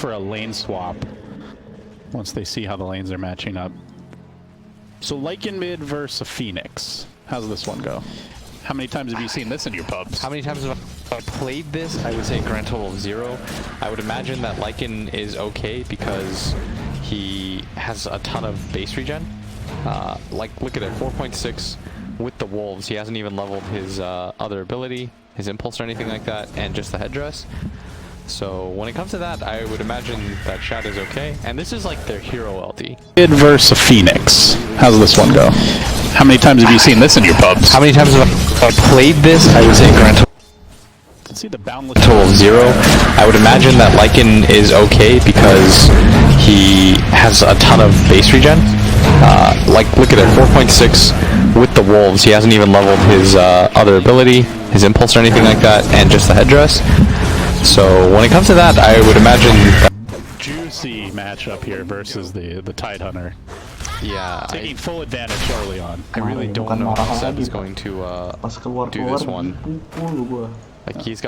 for a lane swap once they see how the lanes are matching up. So Lycan mid versus a Phoenix. How's this one go? How many times have you seen this in your pubs? How many times have I played this? I would say a grand total of 0. I would imagine that Lycan is okay because he has a ton of base regen. Like, look at it, 4.6 with the Wolves. He hasn't even leveled his other ability, his impulse or anything like that, and just the headdress. So when it comes to that, I would imagine that Shad is okay. And this is like their hero LT. Mid versus a Phoenix. How's this one go? How many times have you seen this in your pubs? How many times have I played this? I would say a grand See the boundless total of 0. I would imagine that Lycan is okay because he has a ton of base regen. Like, look at it, 4.6 with the Wolves. He hasn't even leveled his other ability, his impulse or anything like that, and just the headdress. So when it comes to that, I would imagine juicy matchup here versus the Tide Hunter. Yeah, taking full advantage early on. I really don't know how Seb is going to do this one. Like, he's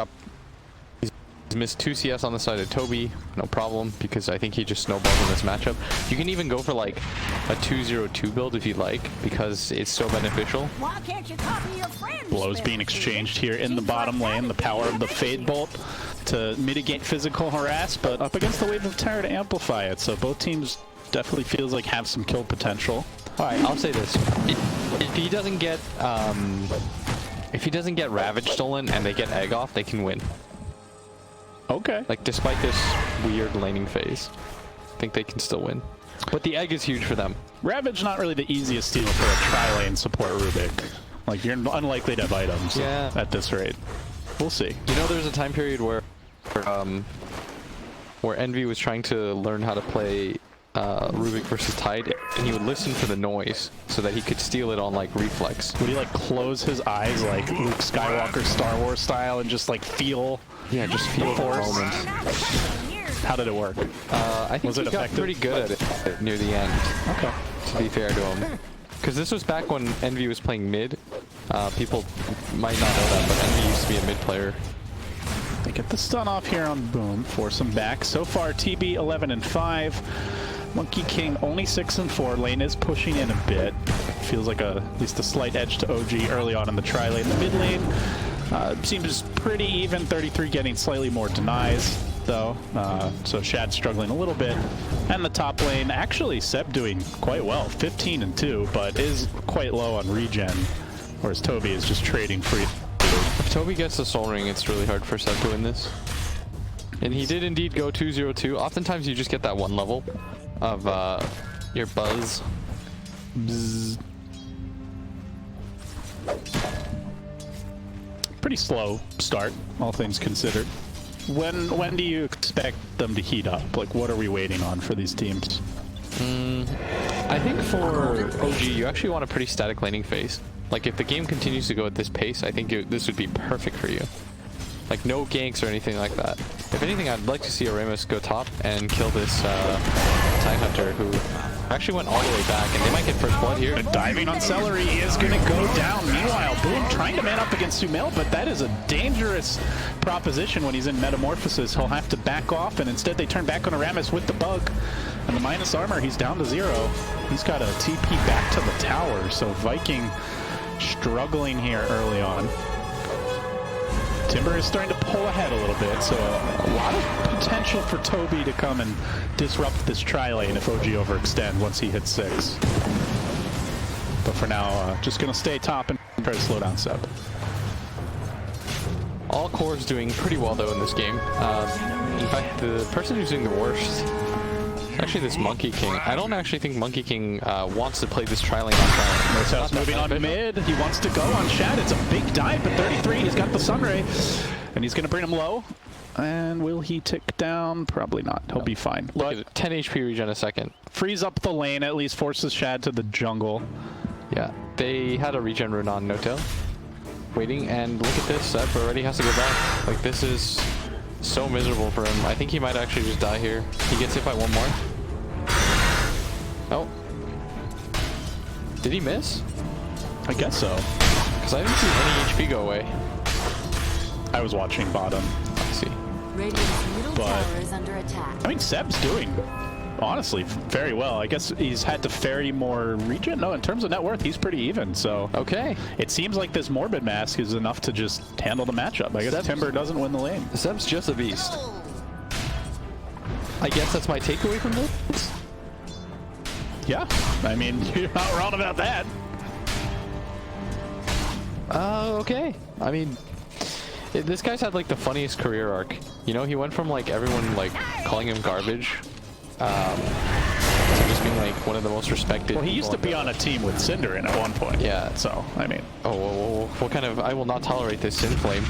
missed 2 CS on the side of Toby, no problem, because I think he just snowballs in this matchup. You can even go for like a 2-0-2 build if you like, because it's so beneficial. Why can't you copy your friends? Blows being exchanged here in the bottom lane. The power of the Fade Bolt to mitigate physical harass, but up against the Wave of Terror to amplify it. So both teams definitely feels like have some kill potential. Alright, I'll say this. If he doesn't get Ravage stolen and they get Egg off, they can win. Okay. Like, despite this weird laning phase, I think they can still win. But the Egg is huge for them. Ravage not really the easiest steal for a tri-lane support Rubik. Like, you're unlikely to have items at this rate. We'll see. You know, there's a time period where Envy was trying to learn how to play Rubik versus Tide, and he would listen for the noise so that he could steal it on like reflex. Would he like close his eyes like Luke Skywalker Star Wars style and just like feel? Yeah, just feel the moment. How did it work? I think he got pretty good at it near the end. Okay. To be fair to him, because this was back when Envy was playing mid. People might not know that, but Envy used to be a mid player. They get the stun off here on Boom, force him back. So far, TB 11-5. Monkey King only 6-4. Lane is pushing in a bit. Feels like at least a slight edge to OG early on in the tri lane. The mid lane seems pretty even. 33 getting slightly more denies though. So Shad struggling a little bit. And the top lane, actually Seb doing quite well. 15-2, but is quite low on regen. Whereas Toby is just trading free. If Toby gets the Soul Ring, it's really hard for Seb to win this. And he did indeed go 2-0-2. Oftentimes you just get that one level of your buzz. Bzz. Pretty slow start, all things considered. When do you expect them to heat up? Like, what are we waiting on for these teams? I think for OG, you actually want a pretty static laning phase. Like, if the game continues to go at this pace, I think this would be perfect for you. Like, no ganks or anything like that. If anything, I'd like to see Aramis go top and kill this Tide Hunter, who actually went all the way back, and they might get first blood here. Diving on Celery is going to go down. Meanwhile, Boom trying to man up against Sumail, but that is a dangerous proposition when he's in Metamorphosis. He'll have to back off, and instead they turn back on Aramis with the bug. And the minus armor, he's down to 0. He's got a TP back to the tower, so Viking struggling here early on. Timber is starting to pull ahead a little bit, so a lot of potential for Toby to come and disrupt this tri-lane if OG overextend once he hits 6. But for now, just going to stay top and try to slow down Seb. All cores doing pretty well though in this game. In fact, the person who's doing the worst is actually this Monkey King. I don't actually think Monkey King wants to play this tri-lane on tri-lane. Mose's moving on mid. He wants to go on Shad. It's a big dive, but 33. He's got the Sunray, and he's going to bring him low. And will he tick down? Probably not. He'll be fine. Look at it, 10 HP regen a second. Frees up the lane, at least forces Shad to the jungle. Yeah, they had a regen rune on No-Tail. Waiting, and look at this. Seb already has to go back. Like, this is so miserable for him. I think he might actually just die here. He gets hit by one more. Oh. Did he miss? I guess so. Because I didn't see any HP go away. I was watching bottom. Let's see. Radiant's middle But tower is under attack. I mean, Seb's doing, honestly, very well. I guess he's had to ferry more regen. No, in terms of net worth, he's pretty even. So Okay. it seems like this Morbid Mask is enough to just handle the matchup. I guess Timber doesn't win the lane. Seb's just a beast. I guess that's my takeaway from this. Yeah, I mean, you're not wrong about that. Okay. I mean, this guy's had like the funniest career arc. You know, he went from like everyone like calling him garbage, to just being like one of the most respected. Well, he used to be on a team with Cinder in at one point. Yeah. So, I mean. Oh, whoa, whoa, whoa. What kind of? I will not tolerate this Sin Flame.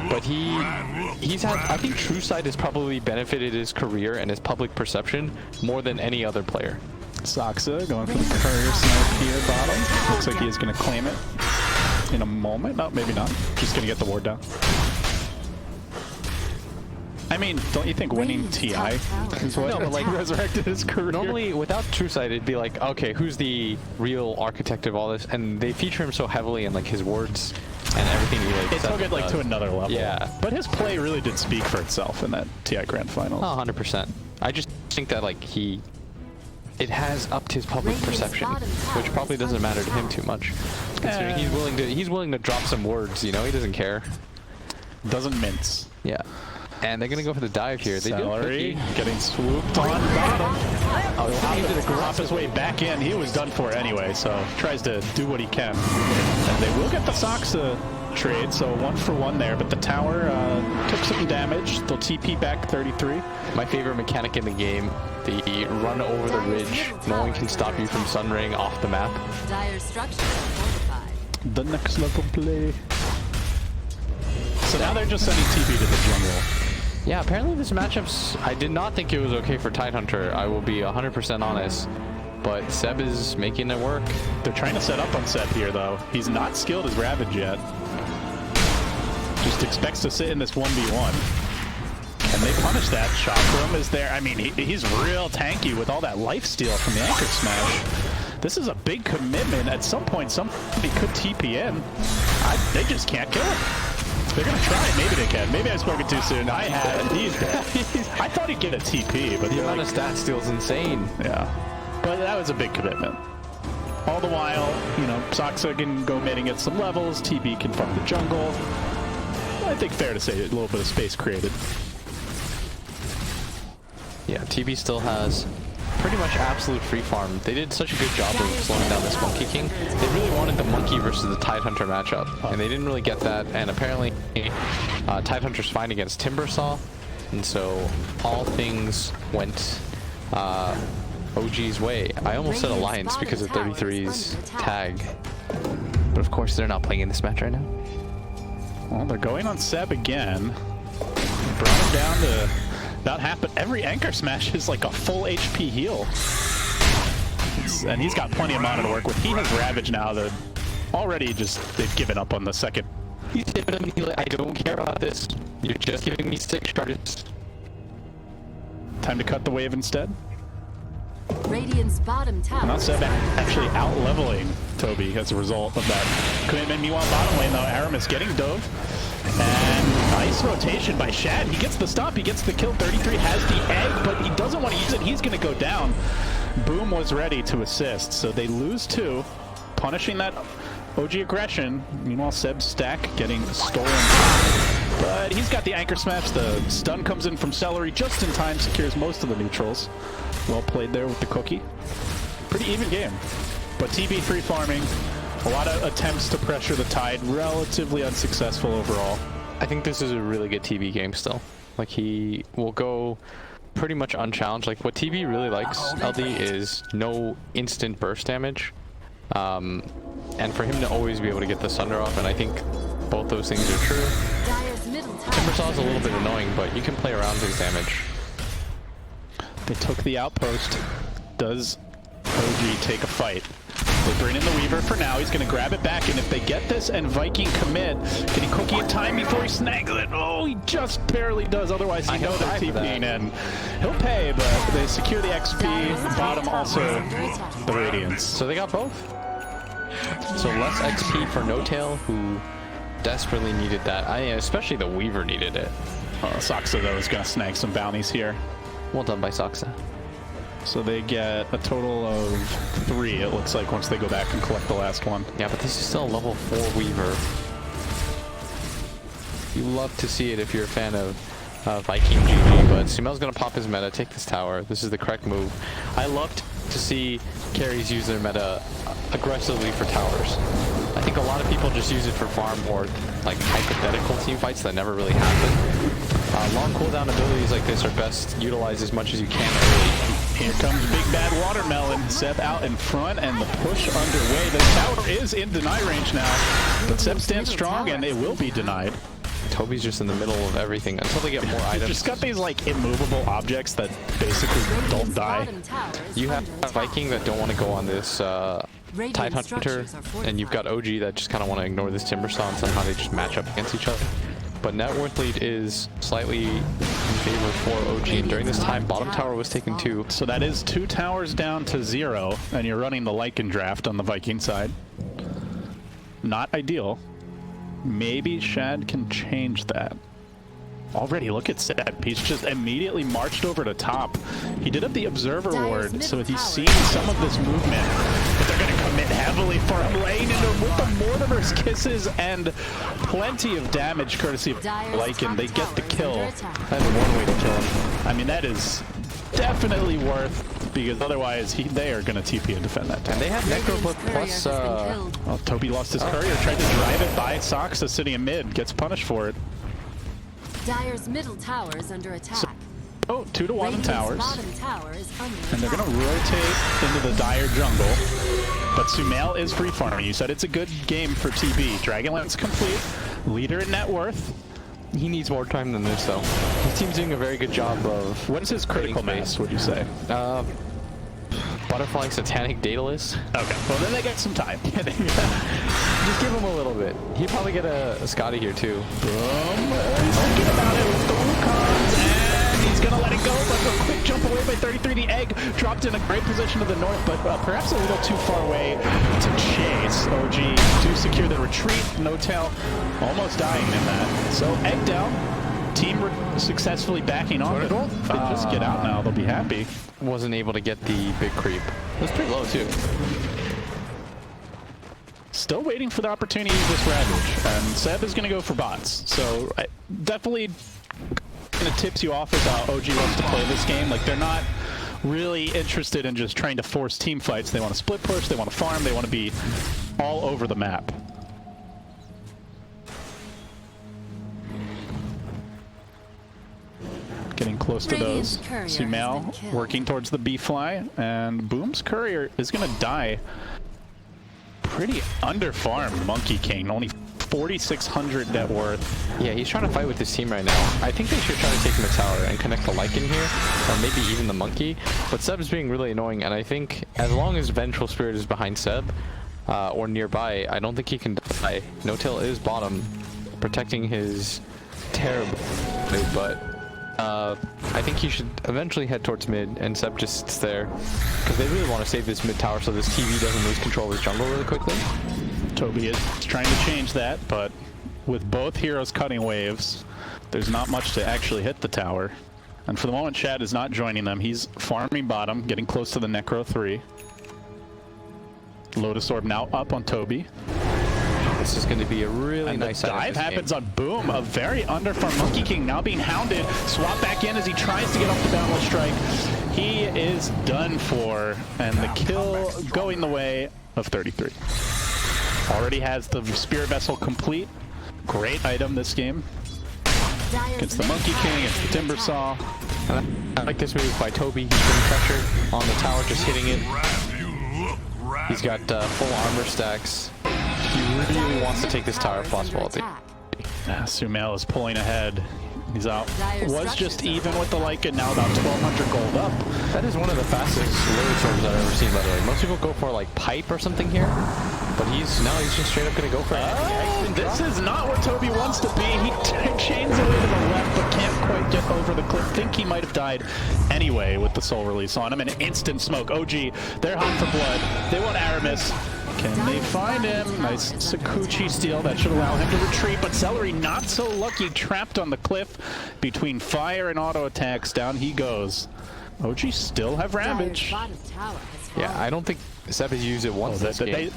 But he's had. I think True Sight has probably benefited his career and his public perception more than any other player. Soxa going for the courier snipe here, bottom. Looks like he is going to claim it in a moment. No, maybe not. Just going to get the ward down. I mean, don't you think winning TI is what No, but like resurrected his career? Normally, without True Sight, it'd be like, okay, who's the real architect of all this? And they feature him so heavily in like his words and everything he like. It took it like to another level. Yeah. But his play really did speak for itself in that TI Grand Finals. Oh, 100%. I just think that like it has upped his public perception, which probably doesn't matter to him too much. Considering he's willing to drop some words, you know, he doesn't care. Doesn't mince. Yeah. And they're gonna go for the dive here. They do Celery getting swooped on bottom. Oh, he did a drop his way back in. He was done for anyway, so tries to do what he can. And they will get the Soxa trade, so 1-for-1 there. But the tower took some damage. They'll TP back 33. My favorite mechanic in the game, the run over the ridge. No one can stop you from Sunring off the map. Dire structures fortified. The next level play. So now they're just sending TP to the jungle. Yeah, apparently this matchup's... I did not think it was okay for Tidehunter. I will be 100% honest. But Seb is making it work. They're trying to set up on Seb here, though. He's not skilled as Ravage yet. Just expects to sit in this 1v1. And they punish that. Chakram is there. I mean, he's real tanky with all that lifesteal from the Anchor Smash. This is a big commitment. At some point, somebody could TP in. They just can't kill him. They're going to try. Maybe they can. Maybe I've spoken too soon. I had. He's dead. I thought he'd get a TP, but The amount of stat steal is insane. yeah. But that was a big commitment. All the while, you know, Soxa can go mid and get some levels. TB can farm the jungle. I think fair to say a little bit of space created. Yeah, TB still has pretty much absolute free farm. They did such a good job of slowing down this Monkey King. They really wanted the Monkey versus the Tidehunter matchup, and they didn't really get that. And apparently, Tidehunter's fine against Timbersaw, and so all things went OG's way. I almost said Alliance because of 33's tag, but of course they're not playing in this match right now. Well, they're going on Seb again. Brought him down to about half, but every Anchor Smash is like a full HP heal. And he's got plenty of mana to work with. He has Ravage now that already they've given up on the second. He's giving me, I don't care about this. You're just giving me 6 charges. Time to cut the wave instead. Radiant's bottom tower. Not Seb actually out-leveling Toby as a result of that commitment. Meanwhile, bottom lane, though, Aramis getting dove. And nice rotation by Shad. He gets the stop, he gets the kill. 33 has the egg, but he doesn't want to use it. He's going to go down. Boom was ready to assist, so they lose 2, punishing that OG aggression. Meanwhile, Seb's stack getting stolen. But he's got the Anchor Smash. The stun comes in from Celery just in time, secures most of the neutrals. Well played there with the cookie. Pretty even game. But TB free farming, a lot of attempts to pressure the Tide, relatively unsuccessful overall. I think this is a really good TB game still. Like, he will go pretty much unchallenged. Like, what TB really likes, LD, is no instant burst damage. And for him to always be able to get the Sunder off, and I think both those things are true. Timbersaw is a little bit annoying, but you can play around his damage. They took the outpost. Does OG take a fight? They bring in the Weaver for now. He's going to grab it back, and if they get this and Viking commit, can he cookie in time before he snags it? Oh, he just barely does. Otherwise, you know they're TPing in. He'll pay, but they secure the XP. Bottom also the Radiance. So they got both. So less XP for No Tail, who desperately needed that. Especially the Weaver needed it. Soxa, though, is going to snag some bounties here. Well done by Soxa. So they get a total of 3, it looks like, once they go back and collect the last one. Yeah, but this is still a level 4 Weaver. You love to see it if you're a fan of Viking GG, but Sumel's going to pop his meta, take this tower. This is the correct move. I love to see carries use their meta aggressively for towers. I think a lot of people just use it for farm or like hypothetical team fights that never really happen. Long cooldown abilities like this are best utilized as much as you can early. Here comes Big Bad Watermelon. Seb out in front and the push underway. The tower is in deny range now, but Seb stands strong and it will be denied. Toby's just in the middle of everything until they get more items. Just got these like immovable objects that basically don't die. You have a Viking that don't want to go on this Tide Hunter, and you've got OG that just kind of want to ignore this Timber Saw and somehow they just match up against each other. But net worth lead is slightly in favor for OG, and during this time, bottom tower was taken 2. So that is 2 towers down to 0, and you're running the Lycan draft on the Viking side. Not ideal. Maybe Shad can change that. Already, look at Seb. He's just immediately marched over to top. He did have the Observer Ward, so he's seeing some of this movement. But they're going to commit heavily for him, laying into with the Mortimer's Kisses and plenty of damage courtesy of Lycan. They get the kill. That's one way to kill him. I mean, that is definitely worth, because otherwise they are going to TP and defend that tower. And they have Necro plus Well, Toby lost his courier, tried to drive it by Soxa sitting in mid, gets punished for it. Dire's middle tower is under attack. So, 2-to-1 in towers. Bottom tower is under And they're going to rotate into the Dire jungle. But Sumail is free farming. You said it's a good game for TB. Dragonlance complete. Leader in net worth. He needs more time than this, though. His team's doing a very good job of... What is his critical mass, would you say? Butterfly Satanic Daedalus. Okay, well then they get some time. Just give him a little bit. He'd probably get a Scotty here, too. Boom. He's thinking about it with the Wukons, and he's going to let it go, but a quick jump away by 33. The egg dropped in a great position to the north, but perhaps a little too far away to chase. OG do secure the retreat. No tail almost dying in that. So egg down. Team successfully backing off it. They just get out now. They'll be happy. Wasn't able to get the big creep. It was pretty low, too. Still waiting for the opportunity to use this Ravage. And Seb is going to go for bots. So definitely kind of tips you off as how OG wants to play this game. Like, they're not really interested in just trying to force team fights. They want to split push, they want to farm, they want to be all over the map. Getting close to those. Sumail working towards the B-Fly, and Boom's courier is going to die. Pretty under-farmed Monkey King, only 4,600 net worth. Yeah, he's trying to fight with his team right now. I think they should try to take him a tower and connect the Lycan here, or maybe even the Monkey. But Seb's being really annoying, and I think as long as Vengeful Spirit is behind Seb, or nearby, I don't think he can die. No-Tail is bottom, protecting his terrible mid, but I think he should eventually head towards mid, and Seb just sits there, because they really want to save this mid tower so this TV doesn't lose control of his jungle really quickly. Toby is trying to change that, but with both heroes cutting waves, there's not much to actually hit the tower. And for the moment, Shad is not joining them. He's farming bottom, getting close to the Necro 3. Lotus Orb now up on Toby. This is going to be a really nice dive happens on Boom, a very underfarmed Monkey King now being hounded. Swap back in as he tries to get off the Boundless Strike. He is done for, and the kill going the way of 33. Already has the Spirit Vessel complete. Great item this game. Against the Monkey King, against the Timber Saw. I like this move by Toby. He's getting pressure on the tower, just hitting it. He's got full armor stacks. He really wants to take this tower if possible. Sumail is pulling ahead. He's out. Was just even with the Lycan, now about 1,200 gold up. That is one of the fastest Lotus Orbs I've ever seen, by the way. Most people go for like pipe or something here, but he's just straight up going to go for it. This is not where Toby wants to be. He chains away to the left, but can't quite get over the cliff. Think he might have died anyway with the soul release on him. An instant smoke. OG, they're hot for blood. They want Aramis. Can they find him? Nice Sakuchi steal. That should allow him to retreat, but Celery not so lucky, trapped on the cliff between fire and auto attacks. Down he goes. OG still have Ravage. Yeah, I don't think Seb has used it once this game.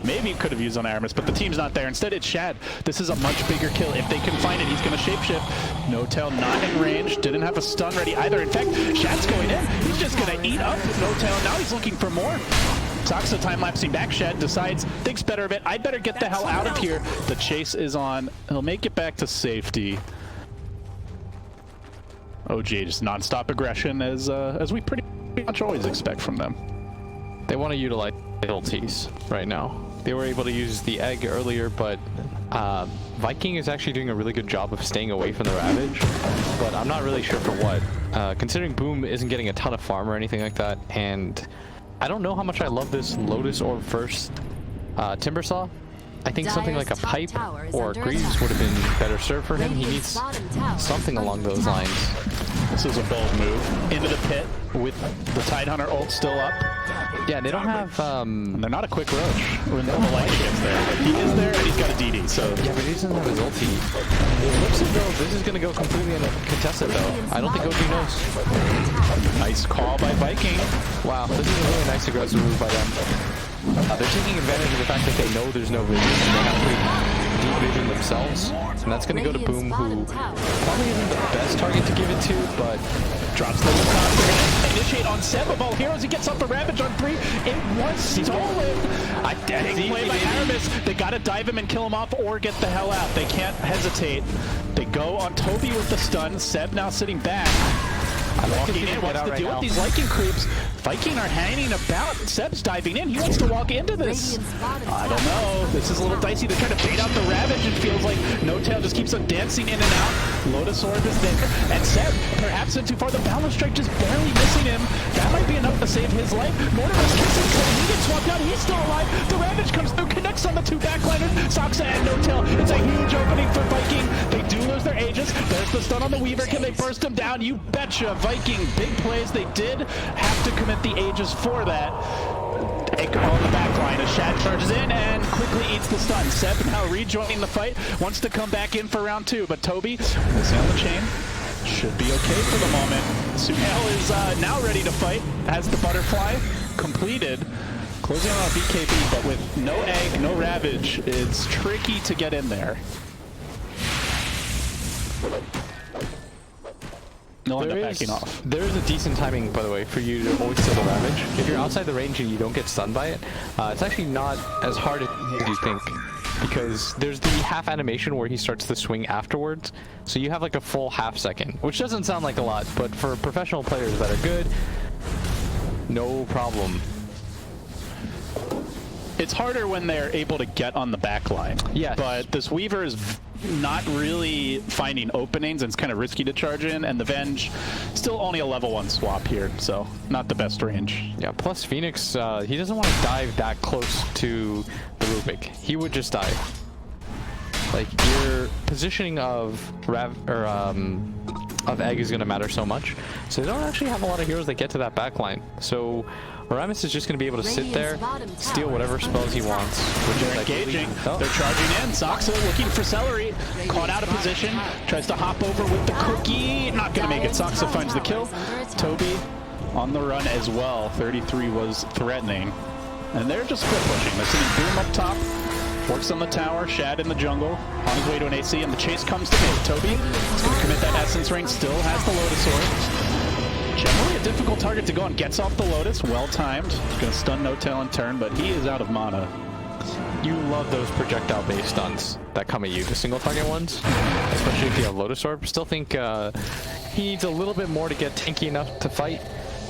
Maybe he could have used on Aramis, but the team's not there. Instead, it's Shad. This is a much bigger kill. If they can find it, he's going to shapeshift. No-Tail not in range. Didn't have a stun ready either. In fact, Shad's going in. He's just going to eat up No-Tail. Now he's looking for more. Soxa time-lapsing back. Shad decides, thinks better of it. I better get the hell out of here. The chase is on. He'll make it back to safety. OG just non-stop aggression as we pretty much always expect from them. They want to utilize abilities right now. They were able to use the egg earlier, but Viking is actually doing a really good job of staying away from the Ravage, but I'm not really sure for what. Considering Boom isn't getting a ton of farm or anything like that, and I don't know how much I love this Lotus Orb first Timber Saw. I think something like a pipe or Greaves would have been better served for him. He needs something along those lines. This is a bold move into the pit with the Tidehunter ult still up. Yeah, they don't have... they're not a quick roach when the light gets there. But he is there and he's got a DD, so... Yeah, but he doesn't have his ulti. It looks as though this is going to go completely uncontested, though. I don't think OG knows. Nice call by Viking. Wow, this is a really nice aggressive move by them. They're taking advantage of the fact that they know there's no vision and they have pretty deep vision themselves. And that's going to go to Boom, who probably isn't the best target to give it to, but drops the Wukong. They're going to initiate on Seb of all heroes. He gets off the Ravage on 3. It was stolen. A big play by Aramis. They got to dive him and kill him off or get the hell out. They can't hesitate. They go on Toby with the stun. Seb now sitting back. Walking in, wants to deal with these Viking creeps. Viking are hanging about. Seb's diving in. He wants to walk into this. I don't know. This is a little dicey. They're trying to bait out the Ravage. It feels like No-Tail just keeps on dancing in and out. Lotus Orb is there. And Seb, perhaps in too far. The Balance Strike just barely missing him. That might be enough to save his life. Mortimer's kissing Cody. He gets swapped out. He's still alive. The Ravage comes through, connects on the two backliners. Soxa and No-Tail. It's a huge opening for Viking. They do lose their Aegis. There's the stun on the Weaver. Can they burst him down? You betcha. Viking, big plays. They did have to commit the Aegis for that. Egg on the back line as Shad charges in and quickly eats the stun. Seb now rejoining the fight. Wants to come back in for round 2, but Toby, missing on the chain, should be okay for the moment. Sumail is now ready to fight. Has the butterfly completed. Closing on a BKB, but with no egg, no Ravage, it's tricky to get in there. They'll end up backing off. There is a decent timing, by the way, for you to always steal the Ravage. If you're outside the range and you don't get stunned by it, it's actually not as hard as you think. Because there's the half animation where he starts to swing afterwards. So you have like a full half second, which doesn't sound like a lot, but for professional players that are good, no problem. It's harder when they're able to get on the back line. Yes. But this Weaver is not really finding openings and it's kind of risky to charge in, and the Venge still only a level 1 swap here, so not the best range. Yeah, plus Phoenix, he doesn't want to dive that close to the Rubik. He would just dive. Like, your positioning of Egg is going to matter so much. So they don't actually have a lot of heroes that get to that back line. So Aramis is just going to be able to sit there, steal whatever spells he wants. Which they're engaging. They're charging in. Soxa looking for Celery. Caught out of position. Tries to hop over with the cookie. Not going to make it. Soxa finds the kill. Toby on the run as well. 33 was threatening. And they're just split pushing. They're sitting Boom up top. Works on the tower. Shad in the jungle. On his way to an AC. And the chase comes to mid. Toby is going to commit that Essence Ring. Still has the Lotus Orb. Generally a difficult target to go on. Gets off the Lotus, well timed. Gonna stun No-Tail in turn, but he is out of mana. You love those projectile-based stuns that come at you, the single target ones, especially if you have Lotus Orb. Still think he needs a little bit more to get tanky enough to fight.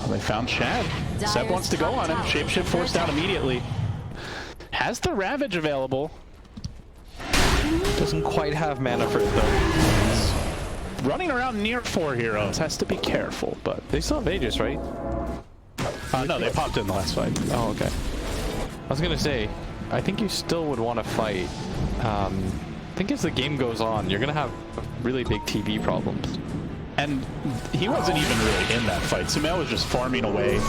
Well, they found Shad. Seb wants to go on him. Shapeshift forced out immediately. Has the Ravage available. Doesn't quite have mana for it though. Running around near 4 heroes, has to be careful, but they still have Aegis, right? No, they popped in the last fight. Oh, okay. I was gonna say, I think you still would want to fight. I think as the game goes on, you're gonna have really big TV problems. And he wasn't even really in that fight. Sumail was just farming away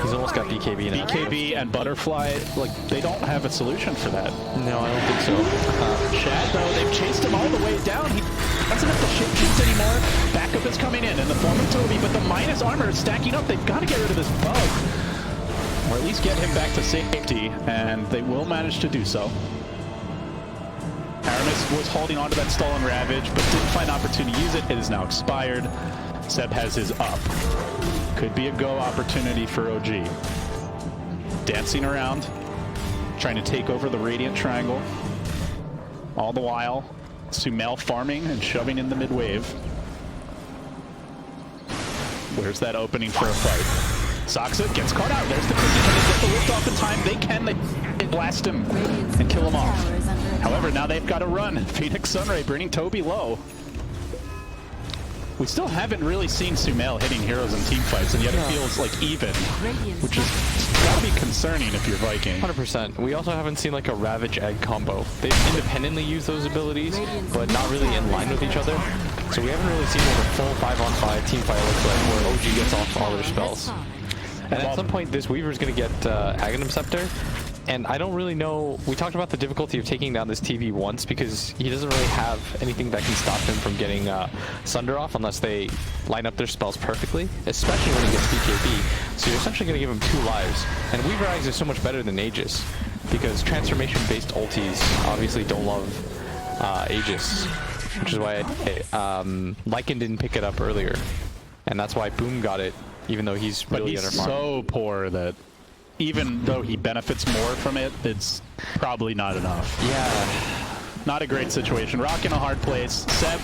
He's almost got BKB now. BKB and Butterfly, like, they don't have a solution for that. No, I don't think so. Shad, though, they've chased him all the way down. He doesn't have to shapeshift anymore. Backup is coming in the form of Toby, but the minus armor is stacking up. They've got to get rid of this bug, or at least get him back to safety, and they will manage to do so. Aramis was holding on to that stolen Ravage, but didn't find opportunity to use it. It is now expired. Seb has his up. Could be a go opportunity for OG. Dancing around, trying to take over the Radiant Triangle. All the while, Sumail farming and shoving in the mid-wave. Where's that opening for a fight? Soxa gets caught out. There's the cookie. Can they get the lift off in time? They can. They blast him and kill him off. However, now they've got to run. Phoenix Sunray bringing Toby low. We still haven't really seen Sumail hitting heroes in team fights, and yet it feels like even, which is gotta be concerning if you're Viking. 100%. We also haven't seen like a Ravage Egg combo. They've independently used those abilities, but not really in line with each other. So we haven't really seen what a full 5-on-5 team fight looks like, where OG gets off all their spells. And at some point, this Weaver's going to get Aghanim Scepter. And I don't really know. We talked about the difficulty of taking down this TV once because he doesn't really have anything that can stop him from getting Sunder off unless they line up their spells perfectly, especially when he gets BKB. So you're essentially going to give him 2 lives. And Weaver Eyes is so much better than Aegis because transformation-based ultis obviously don't love Aegis, which is why Lycan didn't pick it up earlier. And that's why Boom got it, even though he's really underfarmed. But he's so poor that even though he benefits more from it, it's probably not enough. Yeah. Not a great situation. Rock in a hard place. Seb,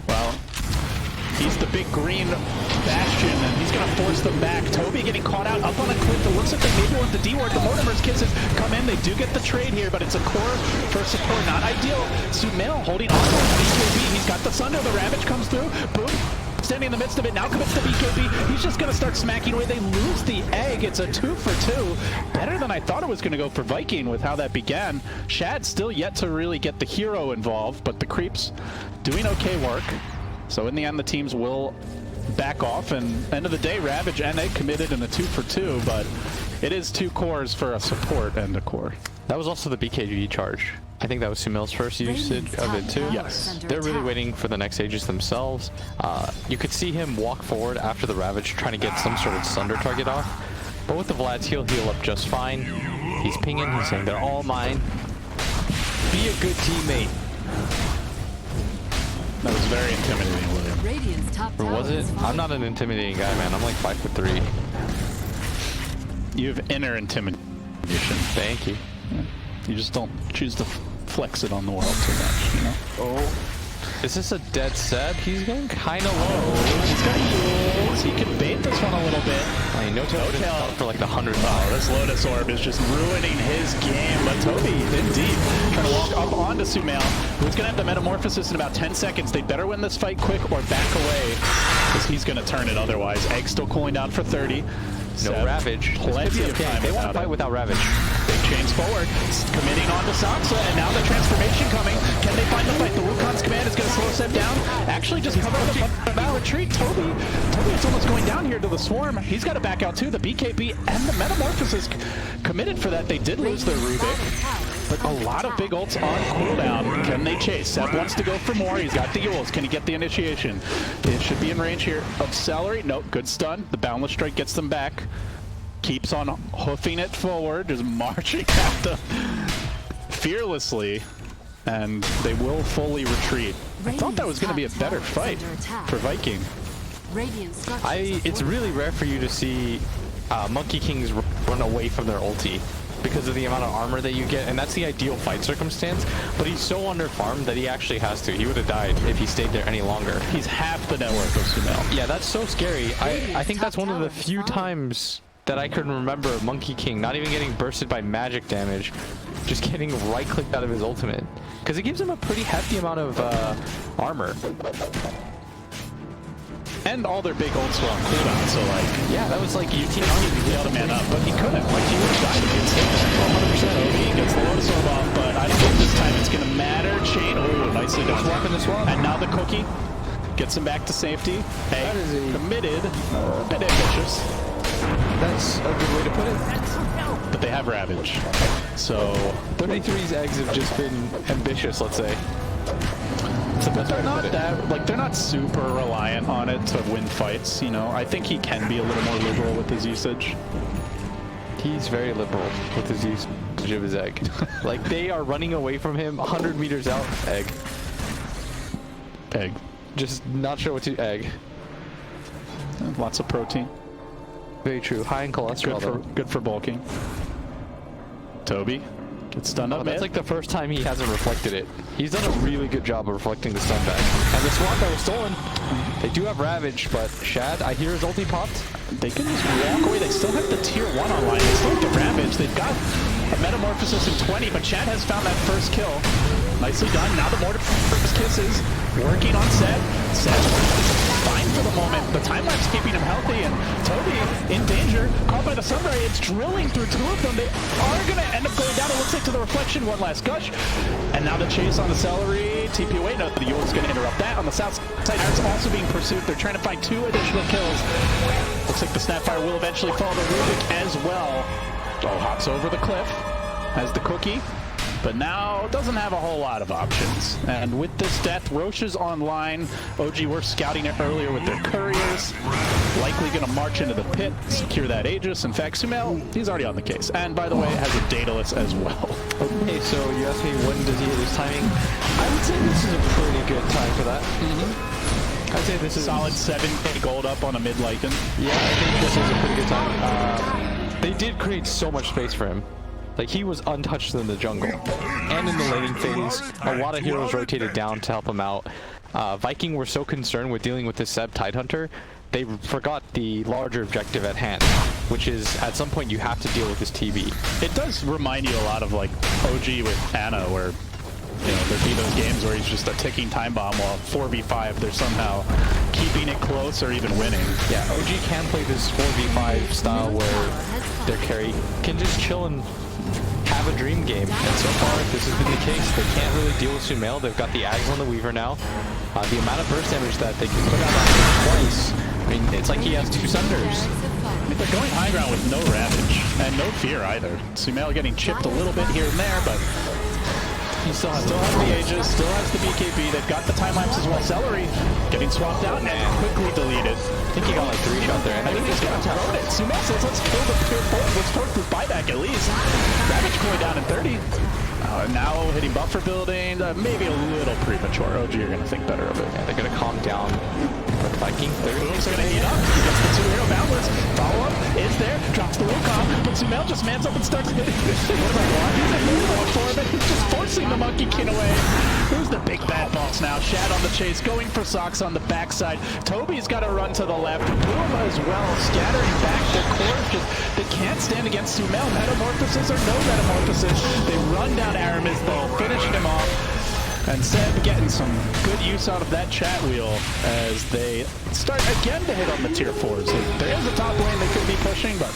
well, he's the big green bastion, and he's going to force them back. Toby getting caught out up on a cliff. It looks like they maybe want the D-ward. The Mortimer's kisses come in. They do get the trade here, but it's a core for support. Not ideal. Sumail holding on to BKB. He's got the Sunder. The Ravage comes through. Boom. Standing in the midst of it, now commits to BKB. He's just going to start smacking away. They lose the egg. It's a 2 for 2. Better than I thought it was going to go for Viking with how that began. Shad still yet to really get the hero involved, but the creeps doing okay work. So in the end, the teams will back off, and end of the day, Ravage and egg committed in a 2 for 2, but it is 2 cores for a support and a core. That was also the BKB charge. I think that was Sumail's first usage of it too. Yes. They're really waiting for the next Aegis themselves. You could see him walk forward after the Ravage trying to get some sort of Sunder target off. But with the Vlad's heal up just fine. He's pinging, he's saying they're all mine. Be a good teammate. That was very intimidating, William. Or was it? I'm not an intimidating guy, man. I'm like 5'3". You have inner intimidation. Thank you. Yeah. You just don't choose to flex it on the world too much, you know? Oh. Is this a dead Seb? He's going kind of low. He's got heals. He can bait this one a little bit. I mean, no tail for like the 100th. Oh, this Lotus Orb is just ruining his game. But Toby, in deep, trying to walk up onto Sumail, who's going to have the Metamorphosis in about 10 seconds. They better win this fight quick or back away, because he's going to turn it otherwise. Egg still cooling down for 30. No Ravage. Plenty of time. They want to fight without Ravage. Big chains forward, committing on to Soxa, and now the transformation coming. Can they find the fight? The Wukong's command is going to slow Seb down. Actually, just cover up the retreat. Toby is almost going down here to the Swarm. He's got to back out too. The BKB and the Metamorphosis committed for that. They did lose their Rubik, but a lot of big ults on cooldown. Can they chase? Seb wants to go for more. He's got the Yules. Can he get the initiation? It should be in range here of Celery. Nope, good stun. The Boundless Strike gets them back. Keeps on hoofing it forward, just marching at them fearlessly, and they will fully retreat. I thought that was going to be a better fight for Viking. It's really rare for you to see Monkey Kings run away from their ulti because of the amount of armor that you get, and that's the ideal fight circumstance, but he's so under-farmed that he actually has to. He would have died if he stayed there any longer. He's half the net worth of Sumail. Yeah, that's so scary. I think that's one of the few times that I can remember Monkey King not even getting bursted by magic damage, just getting right-clicked out of his ultimate. Because it gives him a pretty hefty amount of armor. And all their big ults were on cooldown, so like... Yeah, that was like... You can't be able to man up, but he couldn't. Like, he would have died if he had stayed there. 100% OB gets the Lotus Orb off, but I don't think this time it's going to matter. Chain, oh, nicely done. Swap in the swap. And now the cookie gets him back to safety. Hey, committed. A bit ambitious. That's a good way to put it. but they have Ravage. So 33's eggs have just been ambitious, let's say. but they're not that, like, they're not super reliant on it to win fights, you know. I think he can be a little more liberal with his usage. He's very liberal with his usage of his egg. Like, they are running away from him 100 meters out. Egg. Egg. Just not sure what to egg. Lots of protein. Very true. High in cholesterol. Good for bulking. Toby gets stunned up mid. That's like the first time he hasn't reflected it. He's done a really good job of reflecting the stun back. And the swap that was stolen. They do have Ravage, but Shad, I hear his ulti popped. They can just walk away. They still have the tier 1 online. They still have the Ravage. They've got a Metamorphosis in 20, but Chad has found that first kill. Nicely done. Now the Mortis kisses. Working on Seb. Seb's fine for the moment. The time lapse keeping him healthy, and Toby in danger. Caught by the Sunray. It's drilling through two of them. They are going to end up going down, it looks like, to the reflection. One last gush. And now the chase on the Celery. TP away. No, the Yule's going to interrupt that. On the south side, it's also being pursued. They're trying to find 2 additional kills. Looks like the Snapfire will eventually fall to Rubik as well. Oh, hops over the cliff. Has the cookie. But now doesn't have a whole lot of options. And with this death, Roche is online. OG were scouting it earlier with their couriers. Likely going to march into the pit, secure that Aegis. In fact, Sumail, he's already on the case. And by the way, has a Daedalus as well. Okay, so you asked me when does he hit his timing? I would say this is a pretty good time for that. I'd say this is solid 7k gold up on a mid Lycan. Yeah, I think this is a pretty good time. They did create so much space for him. Like, he was untouched in the jungle. And in the laning phase, a lot of heroes rotated down to help him out. Viking were so concerned with dealing with this Seb Tidehunter, they forgot the larger objective at hand, which is, at some point, you have to deal with this TB. It does remind you a lot of, like, OG with Ana, where, you know, there'd be those games where he's just a ticking time bomb, while 4v5, they're somehow keeping it close or even winning. Yeah, OG can play this 4v5 style where their carry can just chill and have a dream game, and so far this has been the case. They can't really deal with Sumail. They've got the Ags on the Weaver now. The amount of burst damage that they can put out on him twice, I mean, it's like he has 2 Sunders. I mean, they're going high ground with no Ravage, and no fear either. Sumail getting chipped a little bit here and there, but he still has the Aegis, still has the BKB. They've got the time lapse as well. Celery getting swapped out and quickly deleted. I think he got like 3 shots there. I think he's gonna throw it. Sumail says, let's kill the tier 4. Let's torch this buyback at least. Ravage going down in 30. Now hitting buffer building. Maybe a little premature. OG are gonna think better of it. Yeah, they're gonna calm down. But Viking, they're gonna heat up. He gets the 2 hero boundless. Follow up is there. Drops the Wukong. But Sumail just mans up and starts hitting. He's going for him, and he's just forcing the Monkey King away. Who's the big bad boss now? Shad on the chase, going for Socks on the backside. Toby's got to run to the left. Boom as well, scattering back. Their core just, they can't stand against Sumail. Metamorphosis or no metamorphosis. They run down Aramis, though, finishing him off. And Seb getting some good use out of that chat wheel as they start again to hit on the tier 4s. There is a top lane they could be pushing, but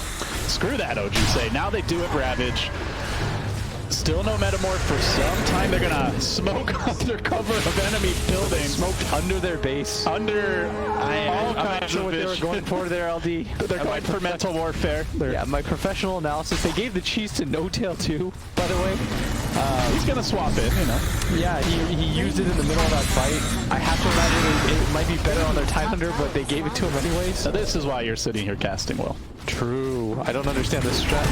screw that, OG say. Now they do it Ravage. Still no Metamorph for some time. They're gonna smoke under cover of enemy buildings. smoked under their base. Under I'm not sure what they were going for there, LD. They're going for mental warfare. Yeah, my professional analysis. They gave the cheese to No Tail too, by the way. He's gonna swap it, you know. Yeah, he used it in the middle of that fight. I have to imagine it might be better on their Tidehunter, but they gave it to him anyways. So this is why you're sitting here casting well. True. I don't understand this strat.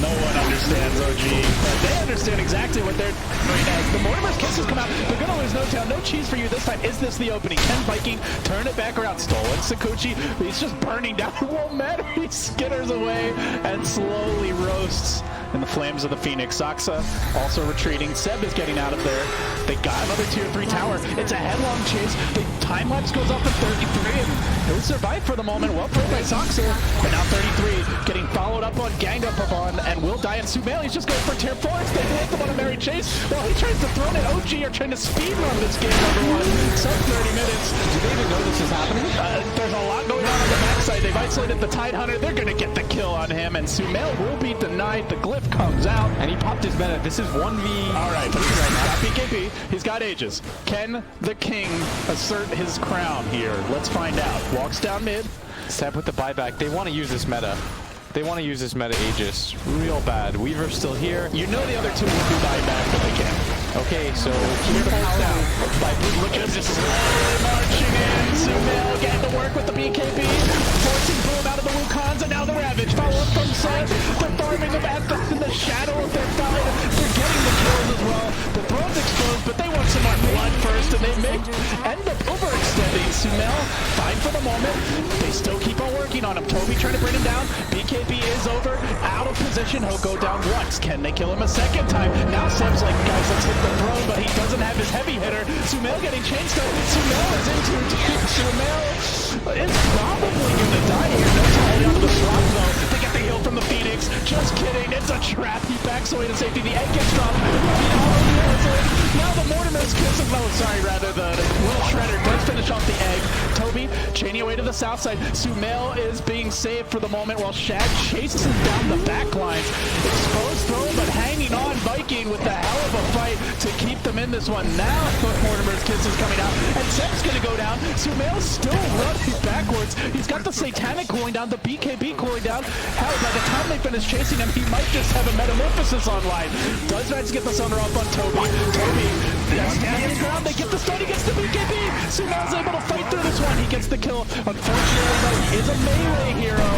No one understands OG, but they understand exactly what they're doing as the Mortimer's kisses come out. They're gonna lose No Tail. No cheese for you this time. Is this the opening? Can Viking turn it back around? Stolen Sakuchi. He's just burning down. It won't matter. He skitters away and slowly roasts in the flames of the Phoenix. Saksa also retreating. Seb is getting out of there. They got another tier 3 tower. It's a headlong chase. The time lapse goes up at 33, and he'll survive for the moment. Well played by Saksa. But now 33, getting followed up on, ganged up upon, and will die. And Sumail, he's just going for tier 4s. They hit them on a merry chase. While he tries to throw it, OG are trying to speed run this game number 1. Sub 30 minutes. Do they even know this is happening? There's a lot going on the backside. They've isolated the Tidehunter. They're going to get the kill on him, and Sumail will be denied. The glyph comes out. And he popped his meta. This is 1v. All right, he's got BKB. He's got Aegis. Can the king assert his crown here? Let's find out. Walks down mid. Seb with the buyback. They want to use this meta. They want to use this meta Aegis real bad. Weaver's still here. You know the other two will do buyback, but they can't. Okay, so here the power down. Look at this slowly marching in. Sumail getting to work with the BKB, forcing Boom out of the Wukons, and now the Ravage. Follow up from Seb. They're farming them in the shadow of their fight. They're getting the kills as well. The throne's exposed, but they want some more blood first, and they may end up overextending. Sumail, fine for the moment. They still keep on working on him. Toby trying to bring him down. BKB is over, out of position. He'll go down once. Can they kill him a second time? Now Seb's like, guys, let's hit the throne, but he doesn't have his heavy hitter. Sumail getting chain stuck. Sumail is in too deep. Sumail is probably going to die here. No time onto the swap though. They get the heal from the Phoenix. Just kidding. It's a trap. He backs away to safety. The egg gets dropped. Now the Mortimer's kissing. Oh, sorry, rather the Will Shredder does finish off the egg. Toby chaining away to the south side. Sumail is being saved for the moment while Shad chases him down the back lines. Exposed throw, but hanging on. Viking with the hell of a fight to keep them in this one. Now Mortimer's kiss is coming out, and Seb's going to go down. Sumail's still running backwards. He's got the Satanic cooling down, the BKB cooling down. Hell, by the time they finish chasing him, he might just have a Metamorphosis online. Does Vance get the Sunder off on Toby? Toby standing his ground. They get the stun. He gets the BKB. Sumail's able to fight through this one. He gets the kill. Unfortunately, though, he is a melee hero.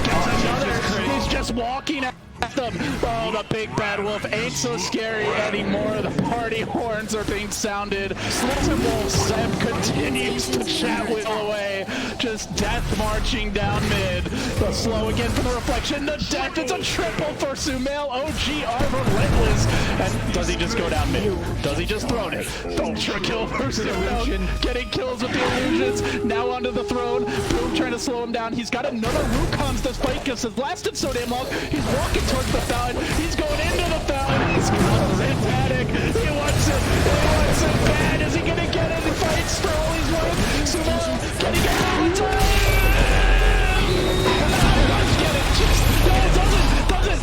Gets another. He's just walking at them. Oh, the big bad wolf ain't so scary anymore. The party horns are being sounded. Slipton Wolf Seb continues to chat with away. Just death marching down mid. The slow again from the reflection. The death. It's a triple for Sumail. OG are relentless. And does he just go down mid? Does he just throw it? Ultra kill for Sumail. Getting kills with the illusions. Now onto the throne. Boom trying to slow him down. He's got another Wukon's despite because it's lasted so damn long. He's walking towards the fountain. He's going into the fountain. He's got Satanic. He wants it. He wants it bad. Is he going to get it? He fights for all he's worth. Sumail, can he get it?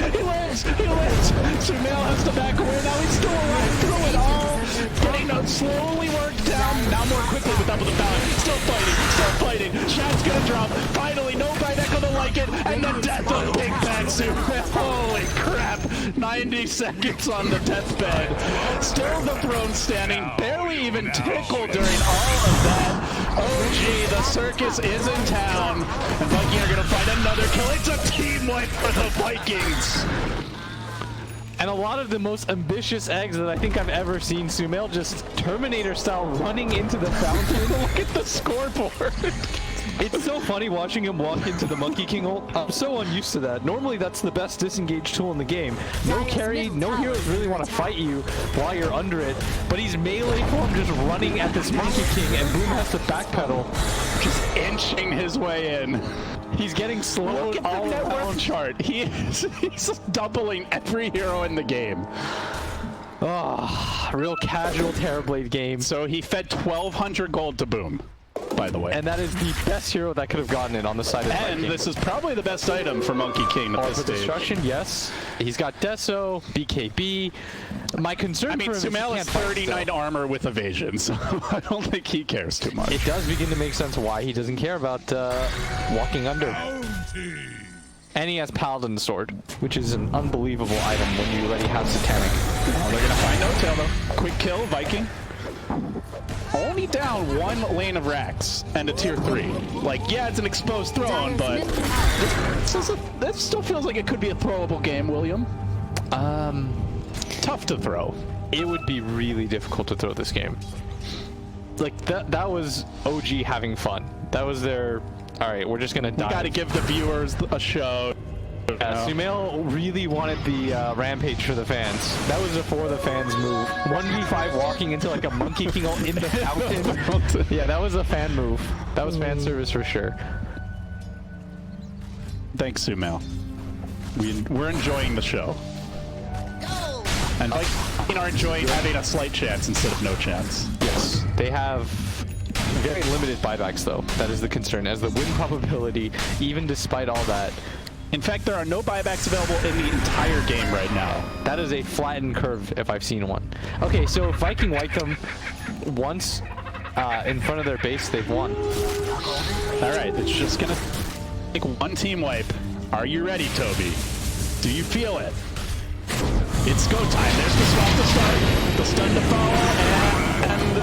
He lives. He lives. Sumail has to back away. Now he's still alive through it all. Getting slowly worked down. Now more quickly with double the fountain. Still fighting. Still fighting. Shad's going to drop. Finally, no buyback going to like it. And the death of Big Bad Sumail. Holy crap. 90 seconds on the deathbed. Still the throne standing. Barely even tickled during all of that. OG, the circus is in town. And Vikings are going to find another kill. It's a team wipe for the Vikings. And a lot of the most ambitious eggs that I think I've ever seen. Sumail just Terminator style running into the fountain. Look at the scoreboard. It's so funny watching him walk into the Monkey King ult. I'm so unused to that. Normally that's the best disengage tool in the game. No carry, no heroes really want to fight you while you're under it. But he's melee form just running at this Monkey King, and Boom has to backpedal. Just inching his way in. He's getting slowed Look at all the net around. worth chart. He's doubling every hero in the game. Oh, real casual Terrorblade game. So he fed 1,200 gold to Boom, by the way. And that is the best hero that could have gotten it on the side of the And this is probably the best item for Monkey King at this for stage. destruction, yes. He's got Deso, BKB. My concern I mean, for him Sumail is has he can't fight 39 still. armor with evasion, so I don't think he cares too much. It does begin to make sense why he doesn't care about walking under. And he has Paladin Sword, which is an unbelievable item when you already have Satanic. Oh, they're going to find no tail, though. Quick kill, Viking. Only down one lane of racks and a tier 3. Like, yeah, it's an exposed throne, but this still feels like it could be a throwable game, William. Tough to throw. It would be really difficult to throw this game. Like, that was OG having fun. That was their, all right, we're just going to die. We got to give the viewers a show. Sumail really wanted the rampage for the fans. That was a for the fans move. 1v5 walking into like a Monkey King ult in the fountain. Yeah, that was a fan move. That was fan service for sure. Thanks, Sumail. We're enjoying the show. And Viking are enjoying having a slight chance instead of no chance. Yes, they have very limited buybacks though. That is the concern. As the win probability, even despite all that, in fact, there are no buybacks available in the entire game right now. that is a flattened curve if I've seen one. Okay, so if Viking wipe them once in front of their base, they've won. All right, it's just gonna take one team wipe. Are you ready, Toby? Do you feel it? It's go time. There's the swap to start, the stun to follow, and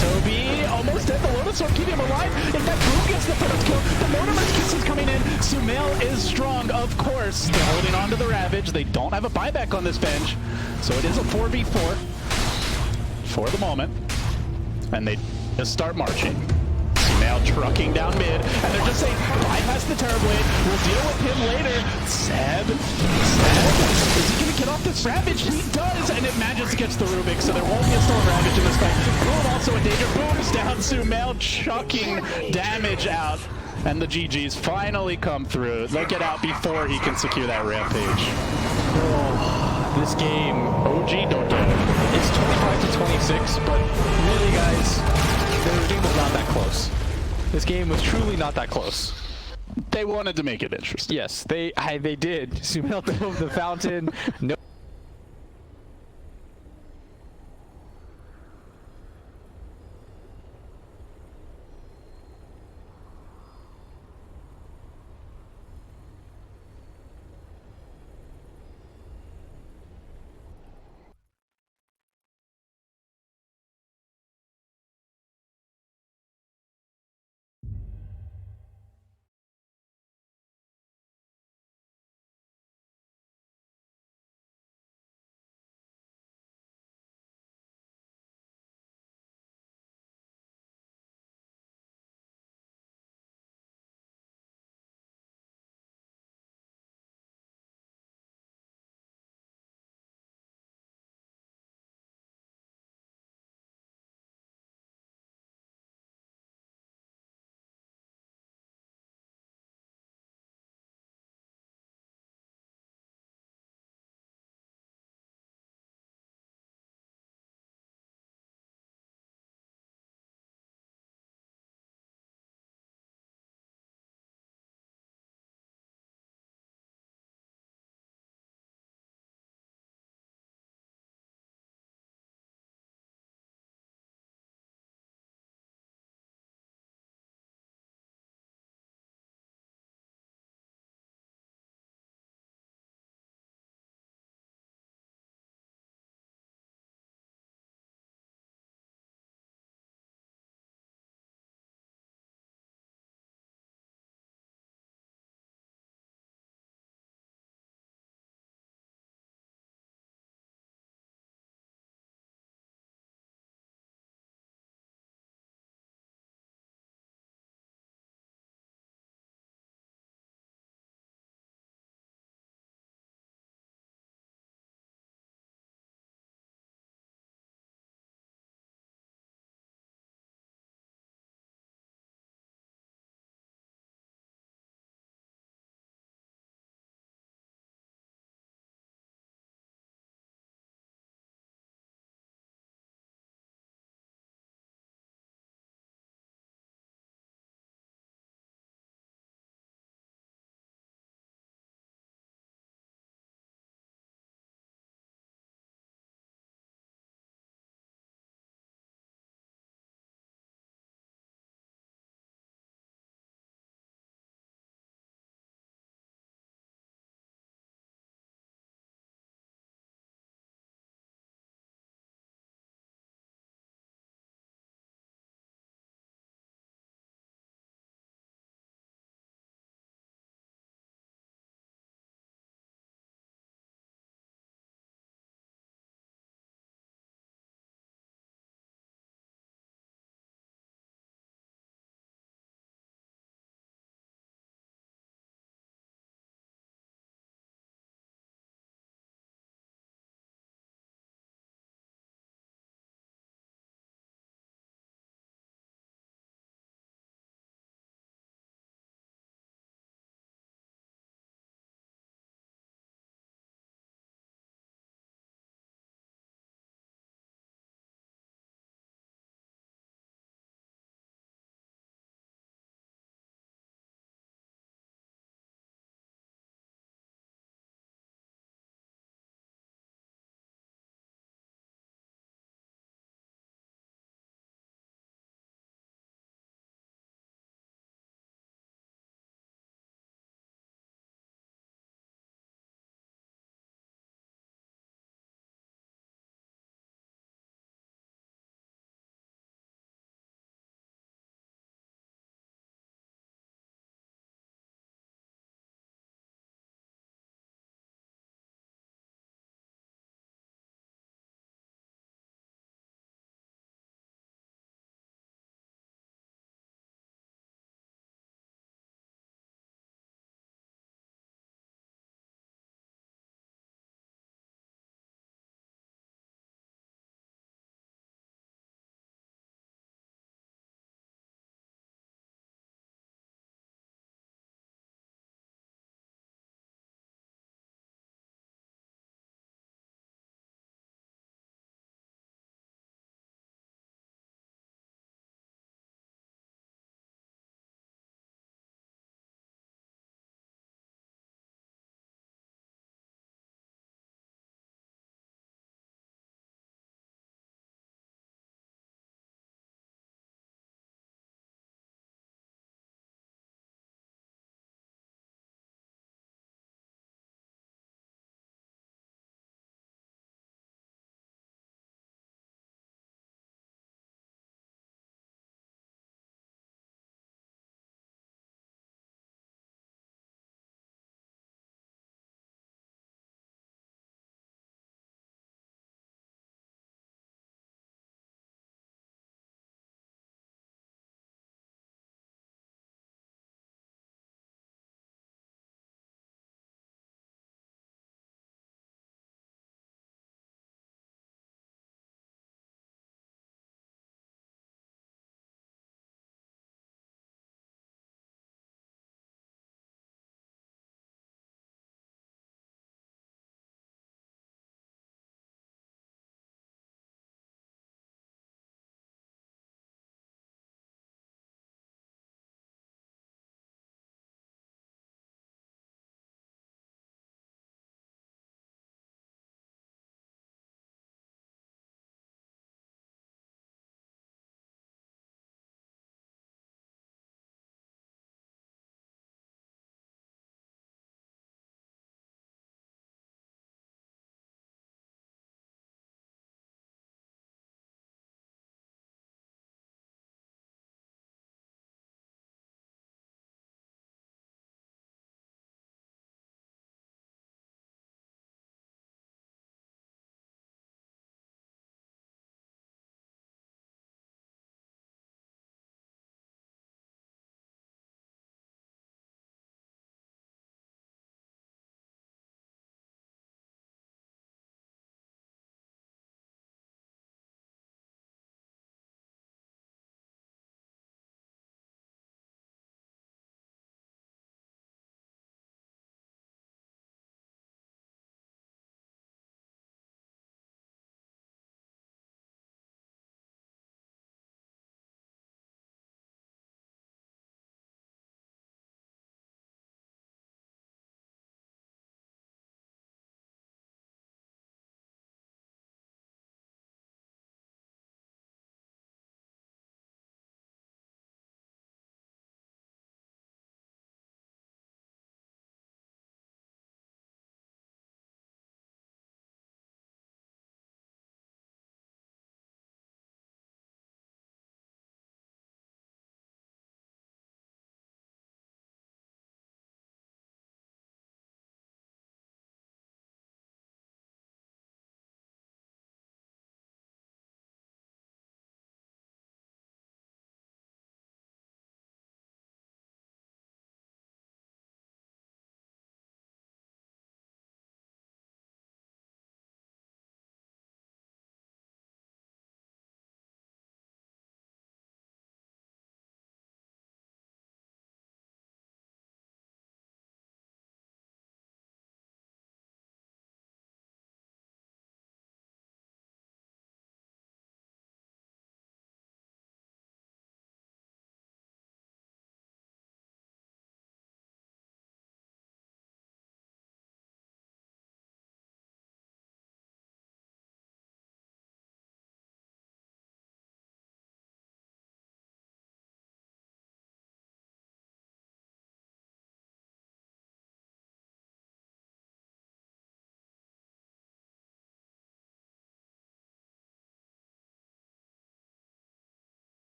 Toby almost dead. The Lotus Sword keeping him alive. In fact, Boom gets the first kill. The Mortimer's Kiss is coming in. Sumail is strong, of course. They're holding on to the Ravage. They don't have a buyback on this bench, so it is a 4v4 for the moment. And they just start marching. Now trucking down mid, and they're just saying, bypass the Terrorblade, we'll deal with him later. Seb, is he gonna get off this Ravage? He does, and it manages to catch the Rubik, so there won't be a Storm Ravage in this fight. Boom also in danger, Boom's down, Sumail chucking damage out, and the GGs finally come through. They'll get out before he can secure that Rampage. Oh, this game OG DOTA. is 25-26, but really, guys, the game was not that close. This game was truly not that close. They wanted to make it interesting. Yes, they did. Sumail dove the fountain. No.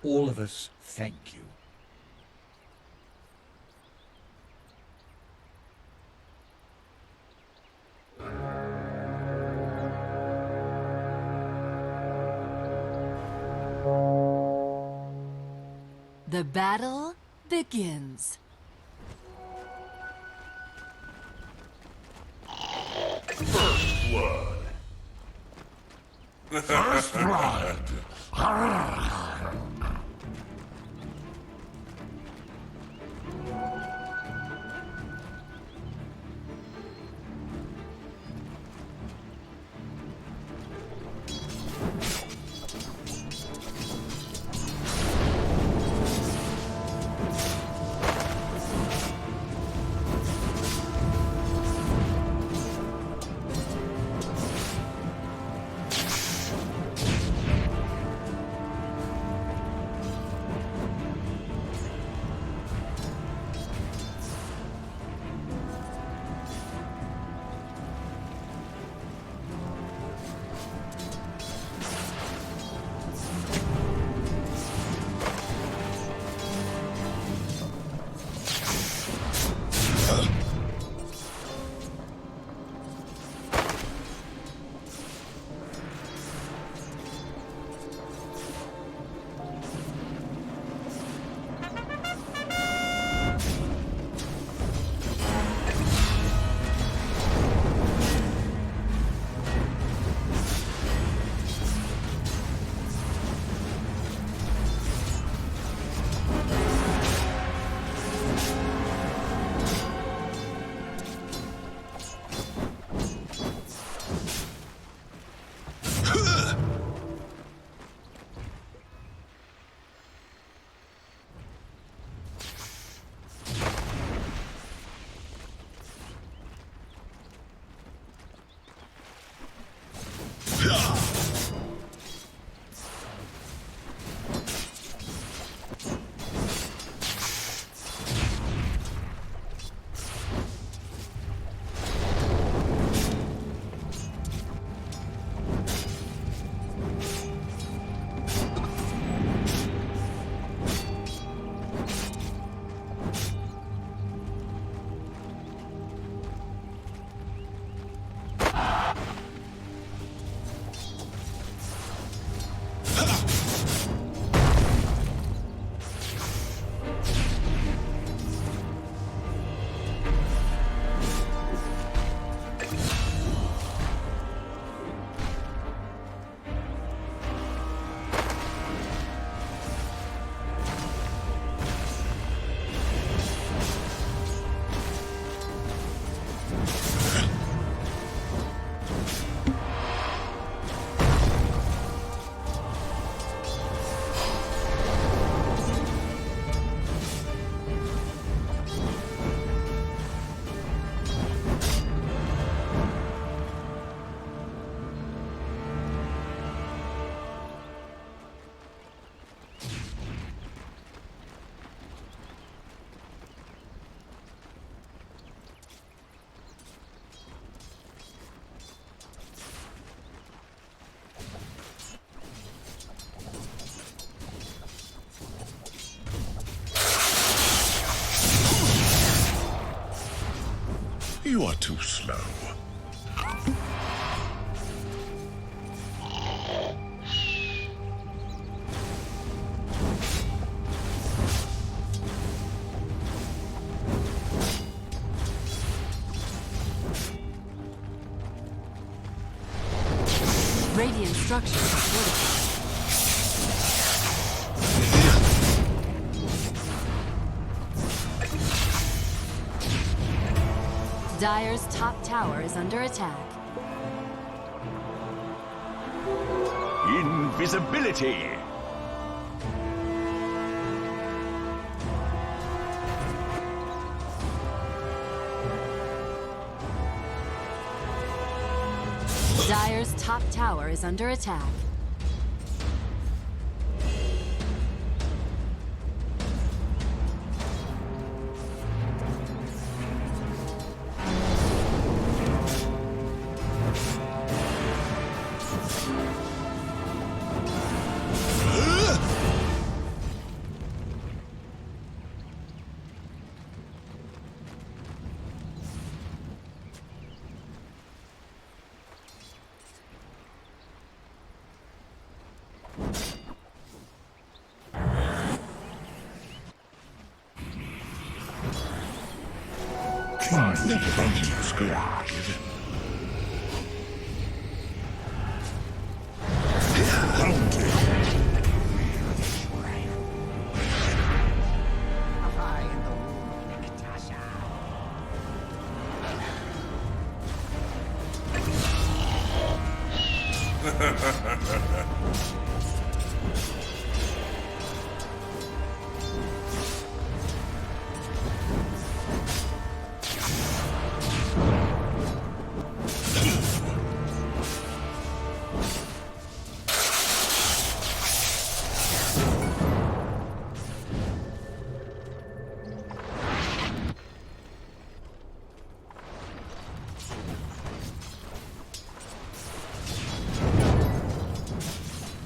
All of us thank you. The battle begins. First blood. First blood. You are too slow. Radiant structures are fortified. Dire's top tower is under attack. Invisibility. Dire's top tower is under attack. Defense good.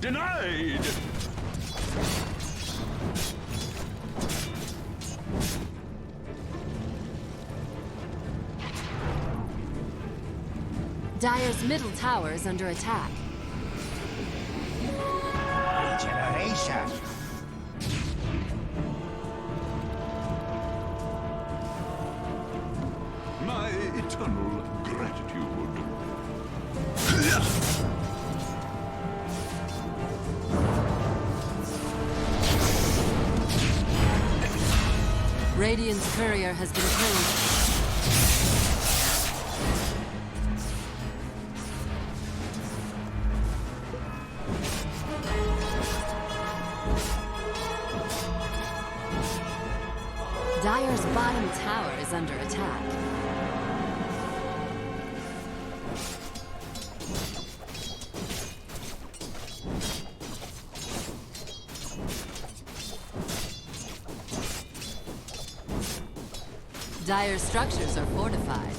Denied! Dire's middle tower is under attack. Regeneration. My eternal gratitude. Radiant's courier has been killed. Dire's bottom tower is under attack. Dire's structures are fortified.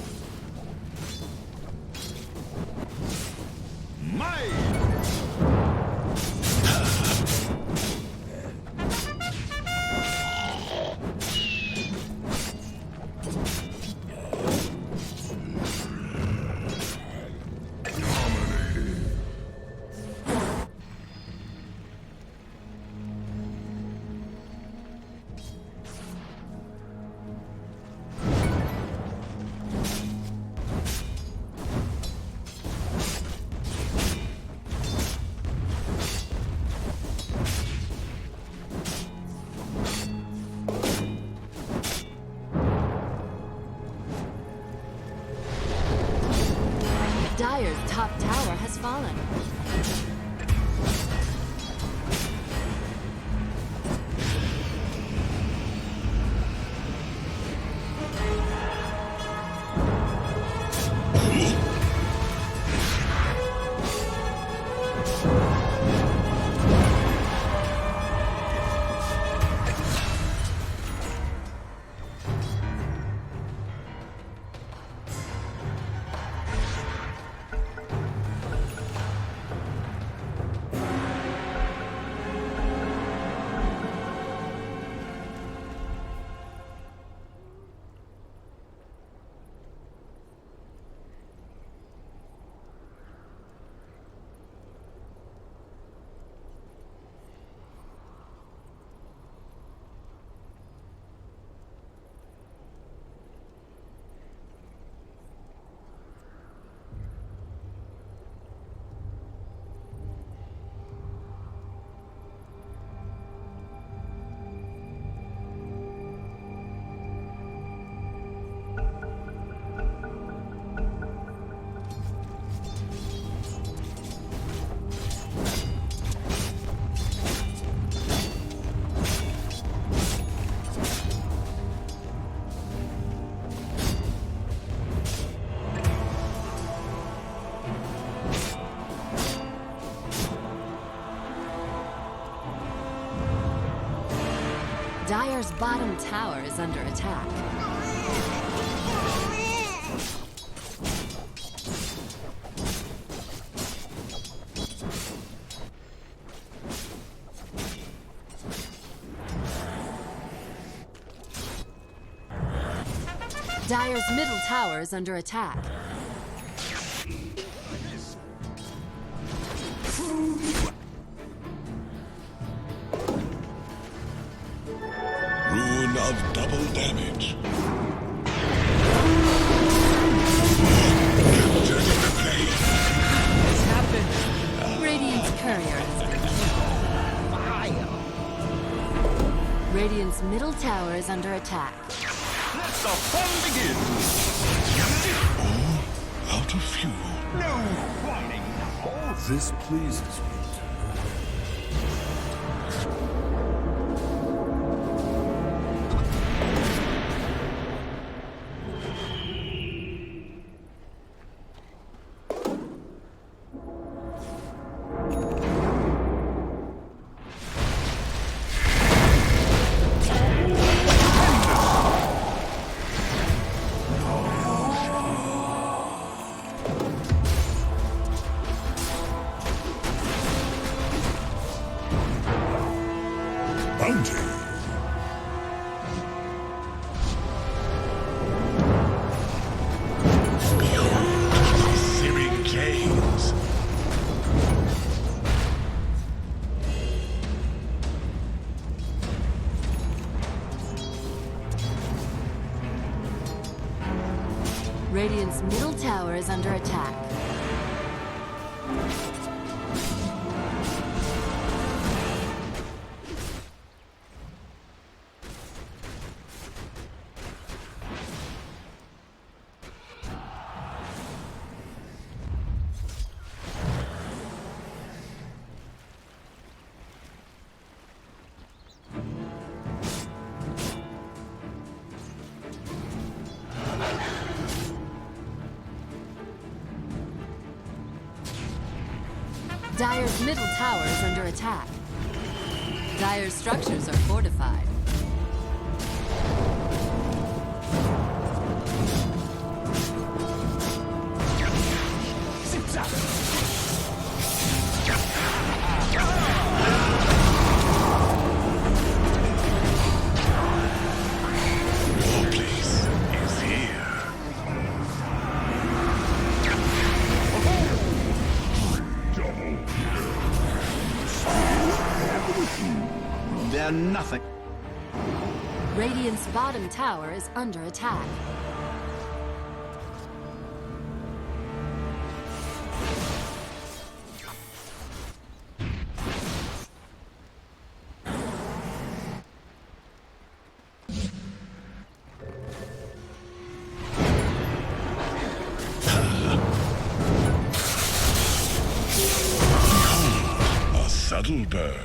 Dire's top tower has fallen. Dire's bottom tower is under attack. Dire's middle tower is under attack. Rune of double damage. courier has been killed. Radiant's middle tower is under attack. Let the fun begin! Out of fuel. No whining now! This pleases me. Bounty. Behold, searing gaze. Radiant's middle tower is under attack. Dire's middle tower is under attack. Dire's structures are fortified. Your place is here. They're nothing. Radiant's bottom tower is under attack. A subtle burn.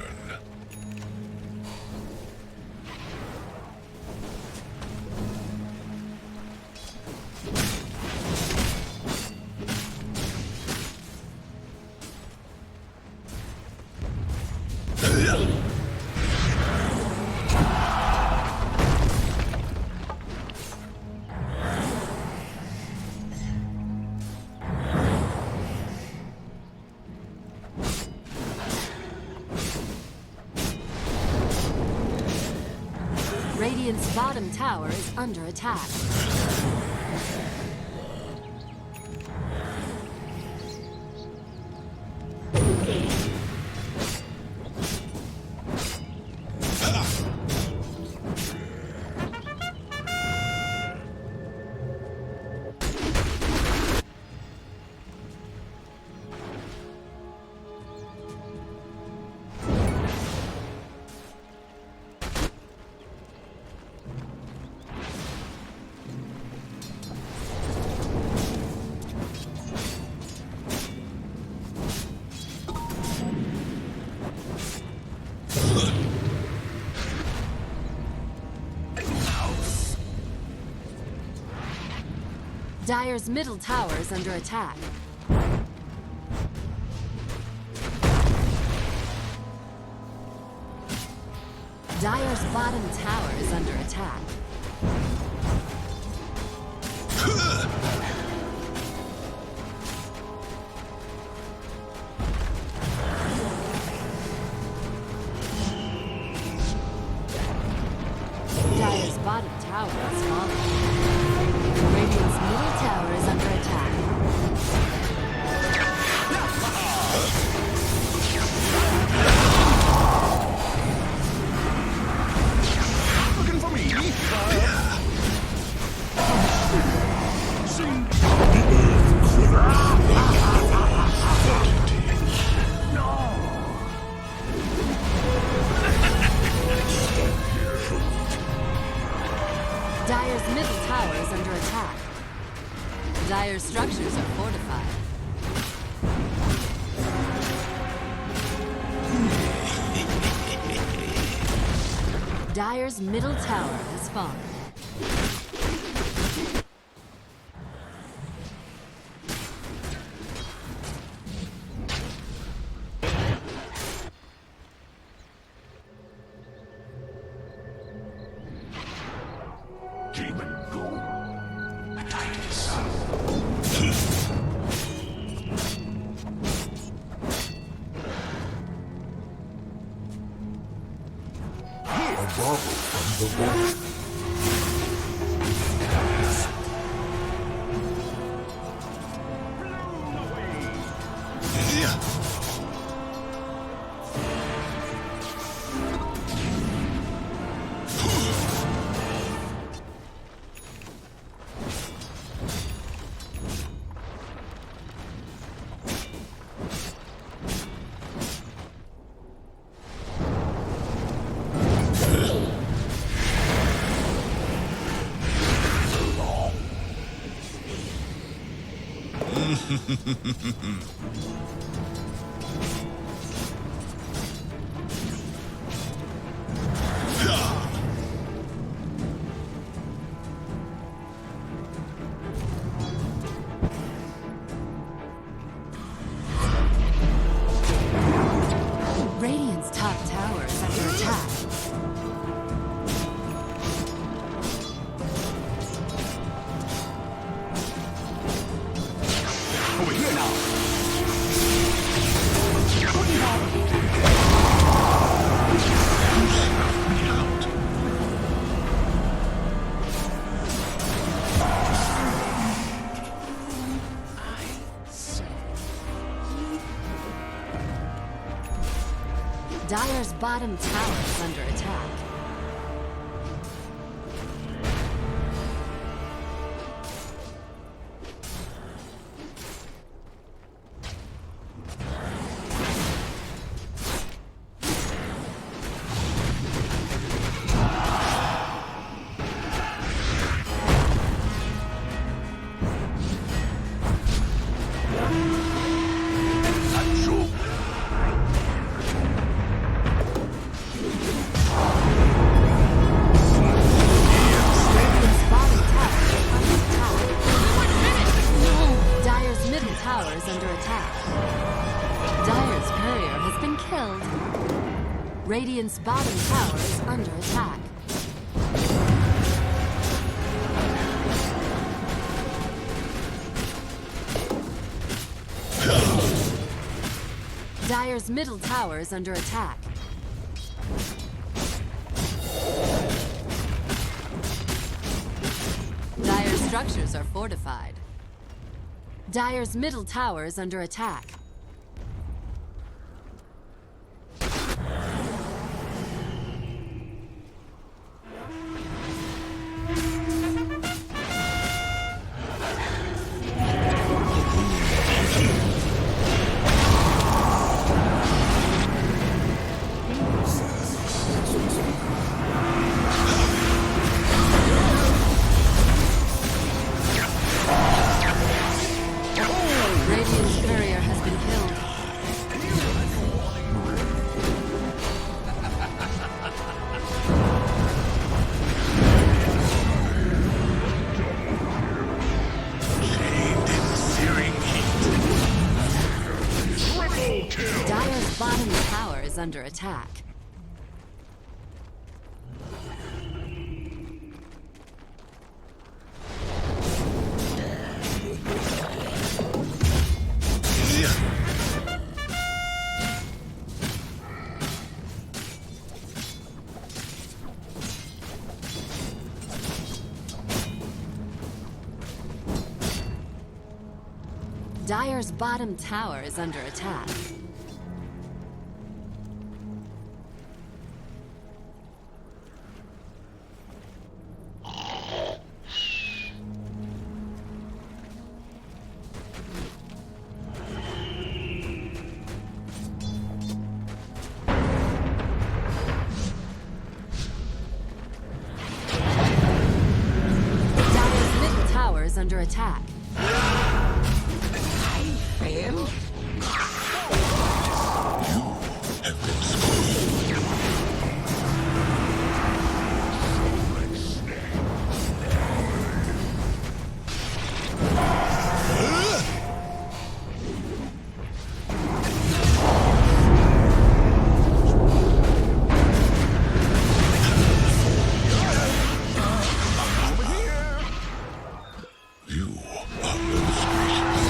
Radiant's bottom tower is under attack. Dire's middle tower is under attack. Dire's bottom tower is under attack. Dire's bottom tower is falling. Radiant's middle tower is under attack. Looking for me? The earth quivers. middle tower is under attack. Dire's structures are fortified. Dire's middle tower has fallen. Demon Ghoul. Attack this. A bauble from the vault. Radiant's top tower is under attack. Over here now. Dire's bottom tower is under attack. Radiant's bottom tower is under attack. Dire's middle tower is under attack. Dire's courier has been killed. Radiant's bottom tower is under attack. Dire's middle tower is under attack. Dire's structures are fortified. Dire's middle tower is under attack. Radiant's courier has been killed. Chained in searing heat. Triple kill. Dire's bottom tower is under attack. Dire's bottom tower is under attack. is under attack. Failed? You are auspicious.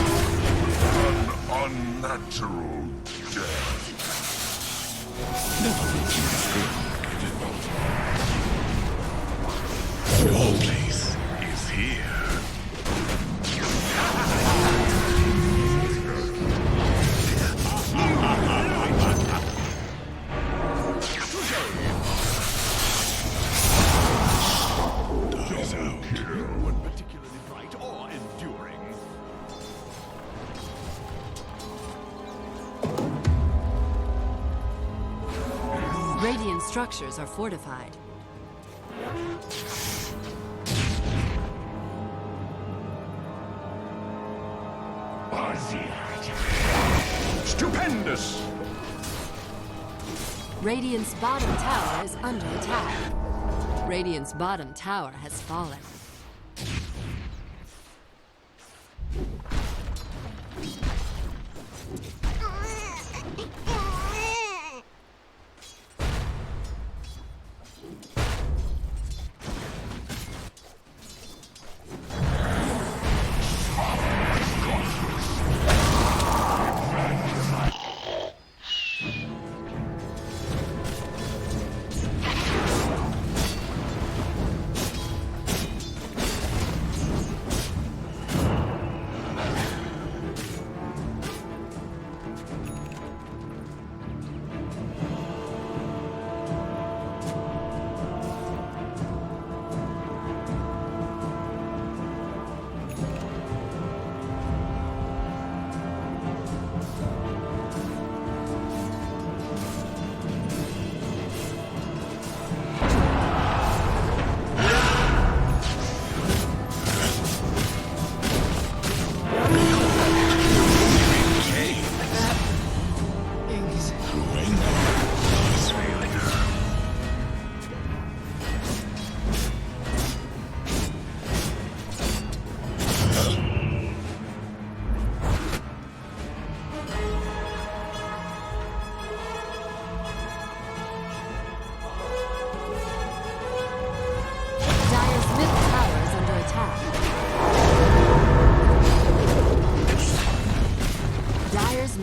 An unnatural death. Your place is here. Dies out. One particularly bright or enduring. Radiant structures are fortified. Stupendous! Radiant's bottom tower is under attack. Radiant's bottom tower has fallen.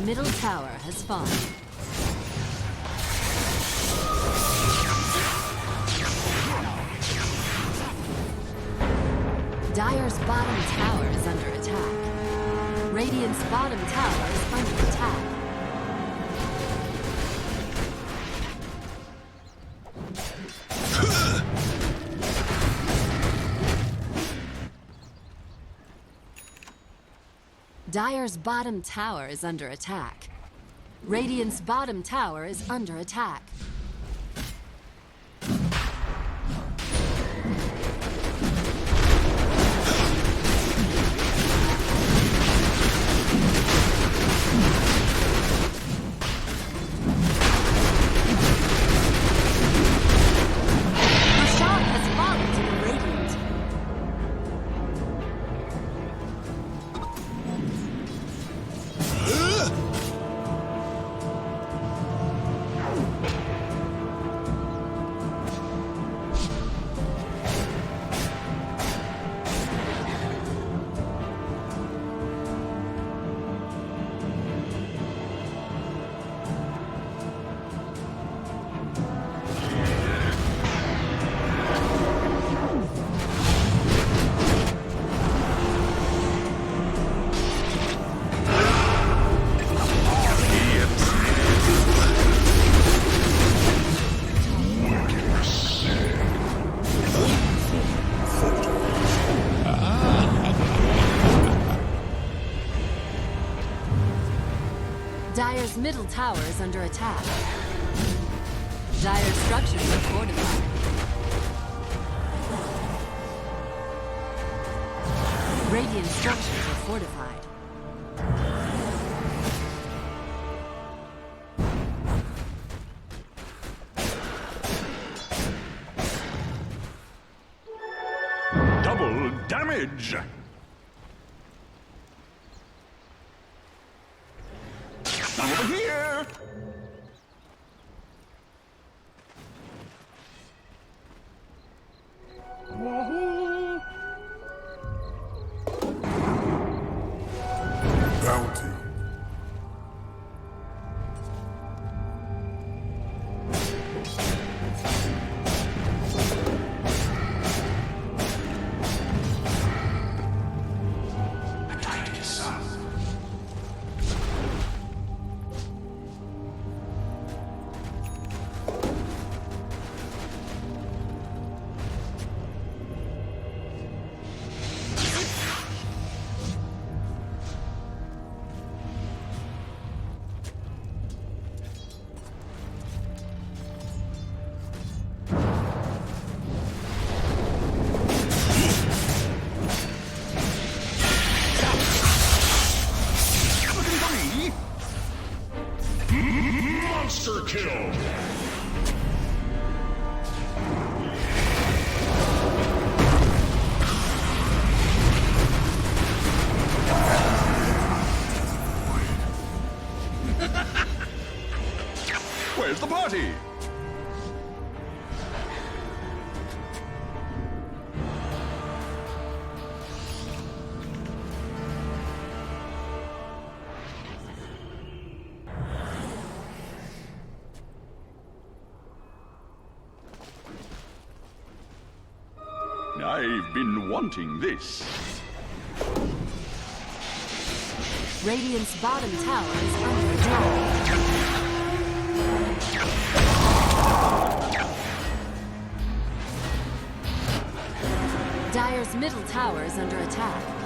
Middle tower has fallen. Dire's bottom tower is under attack. Radiant's bottom tower is under attack. Dire's bottom tower is under attack. Radiant's bottom tower is under attack. Dire's middle tower is under attack. Dire's structures are fortified. structures are fortified. Double damage! Over here! Wahoo! Bounty. Monster kill! Where's the party? I've been wanting this. Radiant's bottom tower is under attack. Dire's middle tower is under attack.